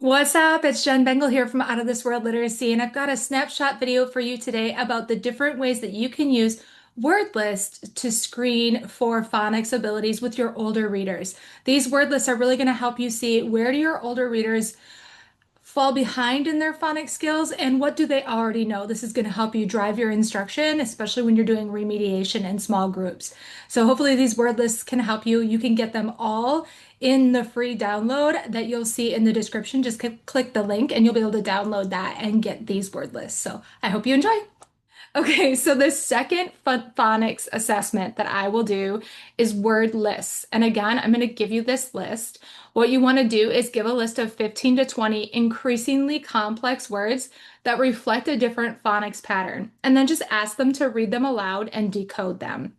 What's up? It's Jen Bengal here from Out of This World Literacy, and I've got a snapshot video for you today about the different ways that you can use word lists to screen for phonics abilities with your older readers. These word lists are really going to help you see where do your older readers fall behind in their phonics skills and what do they already know. This is going to help you drive your instruction, especially when you're doing remediation in small groups. So hopefully these word lists can help you. You can get them all in the free download that you'll see in the description. Just click the link and you'll be able to download that and get these word lists. So I hope you enjoy. Okay, so the second phonics assessment that I will do is word lists. And again, I'm going to give you this list. What you want to do is give a list of 15 to 20 increasingly complex words that reflect a different phonics pattern, and then just ask them to read them aloud and decode them.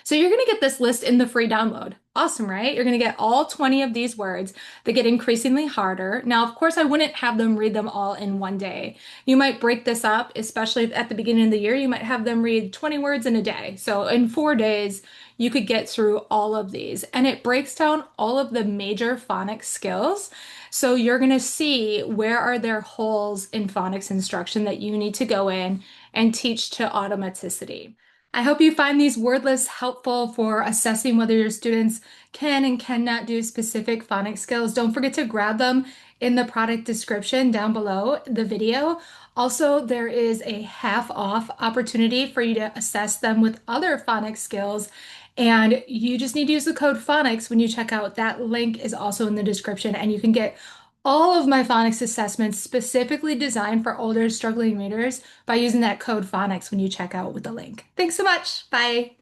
So you're going to get this list in the free download. Awesome, right? You're going to get all 20 of these words that get increasingly harder. Now, of course, I wouldn't have them read them all in one day. You might break this up, especially at the beginning of the year. You might have them read 20 words in a day. So in 4 days, you could get through all of these. And it breaks down all of the major phonics skills. So you're going to see where are there holes in phonics instruction that you need to go in and teach to automaticity. I hope you find these word lists helpful for assessing whether your students can and cannot do specific phonics skills. Don't forget to grab them in the product description down below the video. Also, there is a half off opportunity for you to assess them with other phonics skills. And you just need to use the code Phonics when you check out. That link is also in the description, and you can get all of my phonics assessments specifically designed for older struggling readers by using that code Phonics when you check out with the link. Thanks so much. Bye.